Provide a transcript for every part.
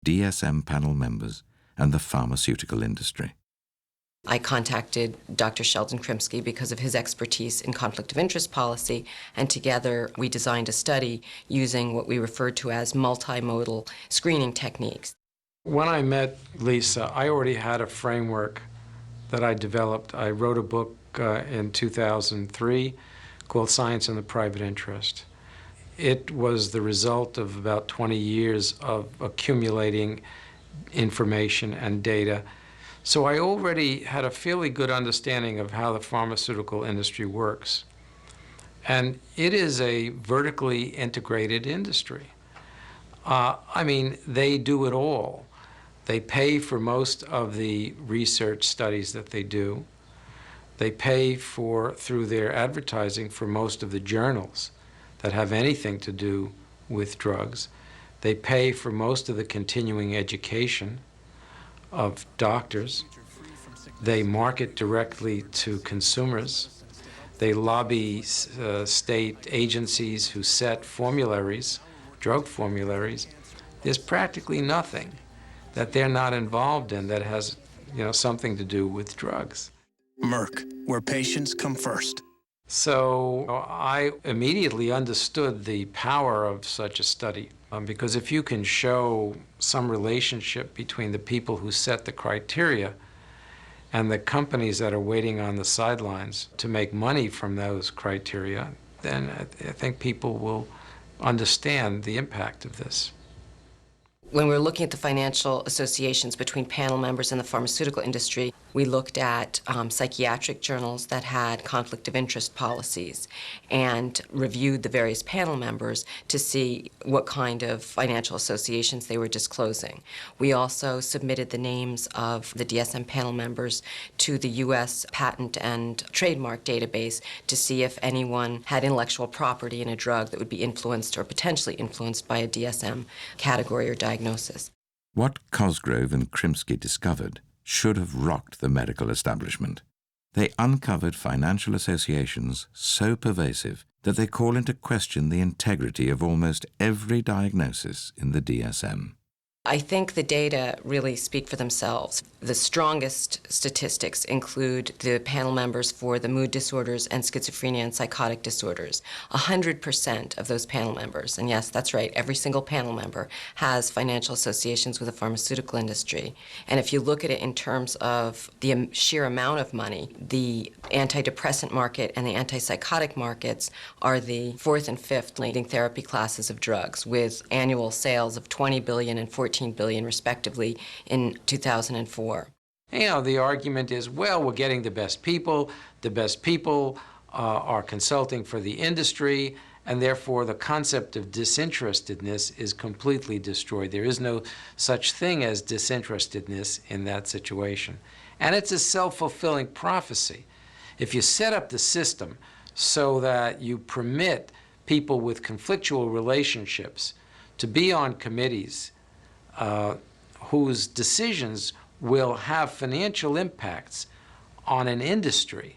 DSM panel members and the pharmaceutical industry. I contacted Dr. Sheldon Krimsky because of his expertise in conflict of interest policy, and together we designed a study using what we referred to as multimodal screening techniques. When I met Lisa, I already had a framework that I developed. I wrote a book in 2003 called Science and the Private Interest. It was the result of about 20 years of accumulating information and data. So I already had a fairly good understanding of how the pharmaceutical industry works. And it is a vertically integrated industry. I mean, they do it all. They pay for most of the research studies that they do. They pay for, through their advertising, for most of the journals that have anything to do with drugs. They pay for most of the continuing education of doctors. They market directly to consumers. They lobby state agencies who set formularies, drug formularies. There's practically nothing that they're not involved in that has, something to do with drugs. Merck, where patients come first. So I immediately understood the power of such a study, because if you can show some relationship between the people who set the criteria and the companies that are waiting on the sidelines to make money from those criteria, then I think people will understand the impact of this. When we were looking at the financial associations between panel members and the pharmaceutical industry, we looked at psychiatric journals that had conflict of interest policies and reviewed the various panel members to see what kind of financial associations they were disclosing. We also submitted the names of the DSM panel members to the U.S. Patent and Trademark Database to see if anyone had intellectual property in a drug that would be influenced or potentially influenced by a DSM category or diagnosis. What Cosgrove and Krimsky discovered should have rocked the medical establishment. They uncovered financial associations so pervasive that they call into question the integrity of almost every diagnosis in the DSM. I think the data really speak for themselves. The strongest statistics include the panel members for the mood disorders and schizophrenia and psychotic disorders. 100% of those panel members, and yes, that's right, every single panel member has financial associations with the pharmaceutical industry. And if you look at it in terms of the sheer amount of money, the antidepressant market and the antipsychotic markets are the fourth and fifth leading therapy classes of drugs, with annual sales of $20 billion and $14 billion, respectively, in 2004. The argument is, well, we're getting the best people. The best people are consulting for the industry, and therefore the concept of disinterestedness is completely destroyed. There is no such thing as disinterestedness in that situation. And it's a self-fulfilling prophecy. If you set up the system so that you permit people with conflictual relationships to be on committees whose decisions will have financial impacts on an industry,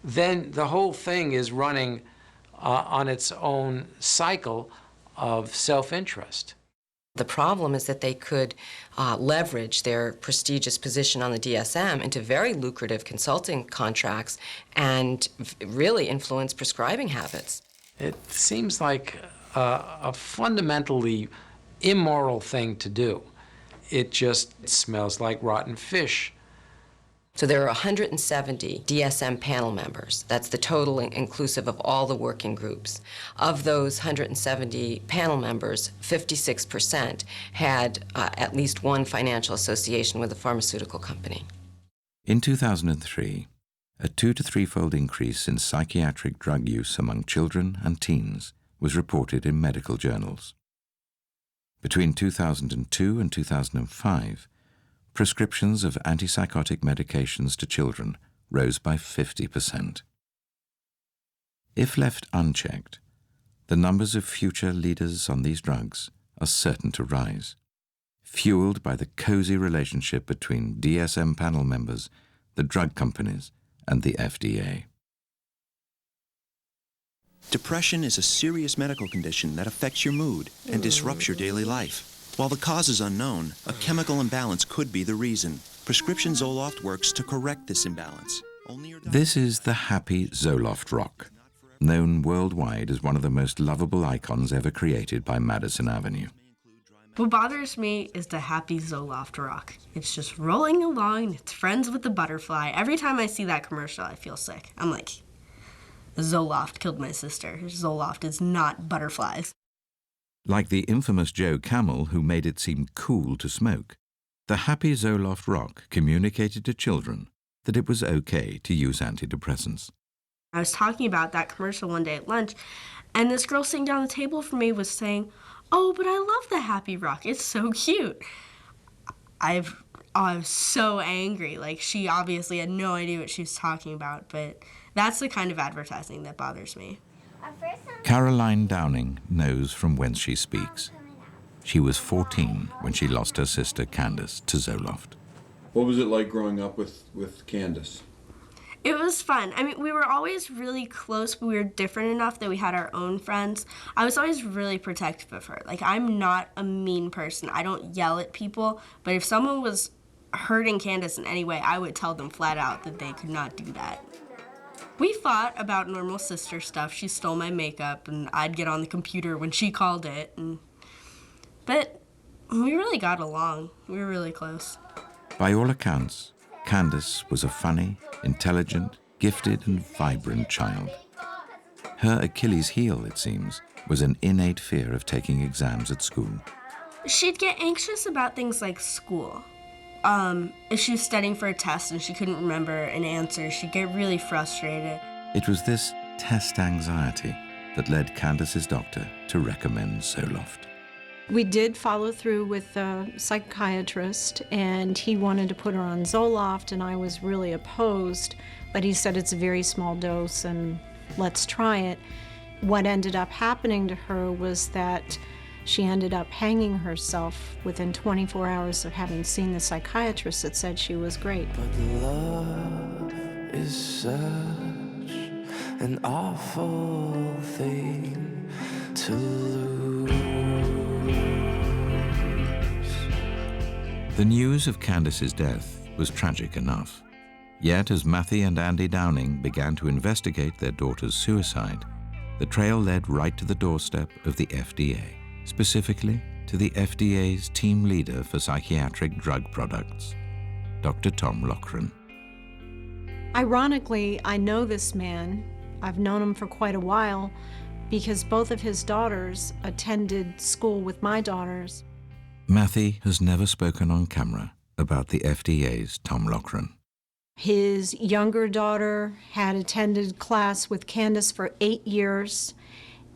then the whole thing is running on its own cycle of self-interest. The problem is that they could leverage their prestigious position on the DSM into very lucrative consulting contracts and really influence prescribing habits. It seems like a fundamentally immoral thing to do. It just smells like rotten fish. So there are 170 DSM panel members. That's the total inclusive of all the working groups. Of those 170 panel members, 56% had at least one financial association with a pharmaceutical company. In 2003, a 2- to 3-fold increase in psychiatric drug use among children and teens was reported in medical journals. Between 2002 and 2005, prescriptions of antipsychotic medications to children rose by 50%. If left unchecked, the numbers of future leaders on these drugs are certain to rise, fueled by the cozy relationship between DSM panel members, the drug companies, and the FDA. Depression is a serious medical condition that affects your mood and disrupts your daily life. While the cause is unknown, a chemical imbalance could be the reason. Prescription Zoloft works to correct this imbalance. This is the happy Zoloft rock, known worldwide as one of the most lovable icons ever created by Madison Avenue. What bothers me is the happy Zoloft rock. It's just rolling along, it's friends with the butterfly. Every time I see that commercial, I feel sick. I'm like, Zoloft killed my sister. Zoloft is not butterflies. Like the infamous Joe Camel, who made it seem cool to smoke, the happy Zoloft rock communicated to children that it was okay to use antidepressants. I was talking about that commercial one day at lunch, and this girl sitting down the table from me was saying, "Oh, but I love the happy rock. It's so cute." I was so angry. Like, she obviously had no idea what she was talking about, but that's the kind of advertising that bothers me. Caroline Downing knows from whence she speaks. She was 14 when she lost her sister Candace to Zoloft. What was it like growing up with Candace? It was fun. I mean, we were always really close, but we were different enough that we had our own friends. I was always really protective of her. Like, I'm not a mean person. I don't yell at people, but if someone was hurting Candace in any way, I would tell them flat out that they could not do that. We fought about normal sister stuff. She stole my makeup, and I'd get on the computer when she called it. But we really got along. We were really close. By all accounts, Candace was a funny, intelligent, gifted and vibrant child. Her Achilles heel, it seems, was an innate fear of taking exams at school. She'd get anxious about things like school. If she was studying for a test and she couldn't remember an answer, she'd get really frustrated. It was this test anxiety that led Candace's doctor to recommend Zoloft. We did follow through with a psychiatrist, and he wanted to put her on Zoloft, and I was really opposed, but he said it's a very small dose and let's try it. What ended up happening to her was that she ended up hanging herself within 24 hours of having seen the psychiatrist that said she was great. But love is such an awful thing to lose. The news of Candace's death was tragic enough. Yet as Matthew and Andy Downing began to investigate their daughter's suicide, the trail led right to the doorstep of the FDA, specifically to the FDA's team leader for psychiatric drug products, Dr. Tom Loughran. Ironically, I know this man. I've known him for quite a while because both of his daughters attended school with my daughters. Matthew has never spoken on camera about the FDA's Tom Loughran. His younger daughter had attended class with Candace for 8 years,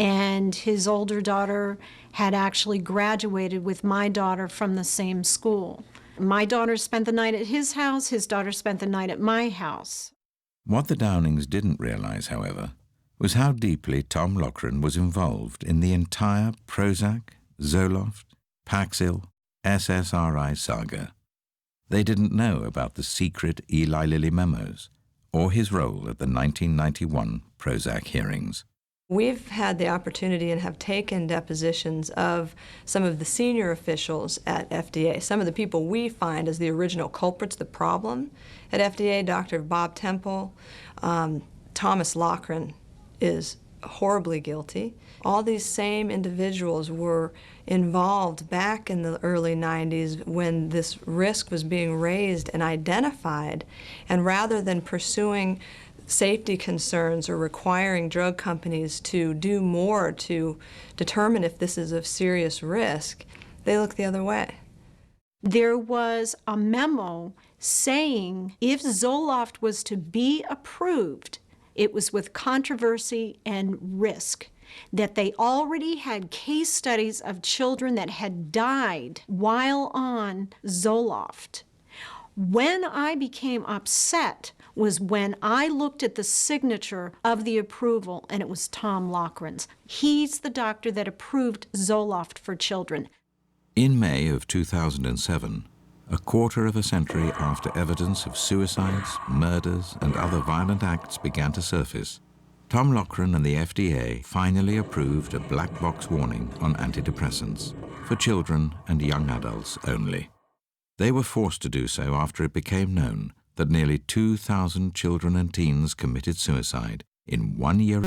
and his older daughter had actually graduated with my daughter from the same school. My daughter spent the night at his house, his daughter spent the night at my house. What the Downings didn't realize, however, was how deeply Tom Loughran was involved in the entire Prozac, Zoloft, Paxil, SSRI saga. They didn't know about the secret Eli Lilly memos or his role at the 1991 Prozac hearings. We've had the opportunity and have taken depositions of some of the senior officials at FDA, some of the people we find as the original culprits, the problem at FDA, Dr. Bob Temple, Thomas Loughran is horribly guilty. All these same individuals were involved back in the early 90s when this risk was being raised and identified, and rather than pursuing safety concerns or requiring drug companies to do more to determine if this is of serious risk, they look the other way. There was a memo saying if Zoloft was to be approved, it was with controversy and risk, that they already had case studies of children that had died while on Zoloft. When I became upset was when I looked at the signature of the approval, and it was Tom Loughran's. He's the doctor that approved Zoloft for children. In May of 2007, a quarter of a century after evidence of suicides, murders, and other violent acts began to surface, Tom Loughran and the FDA finally approved a black box warning on antidepressants for children and young adults only. They were forced to do so after it became known that nearly 2,000 children and teens committed suicide in 1 year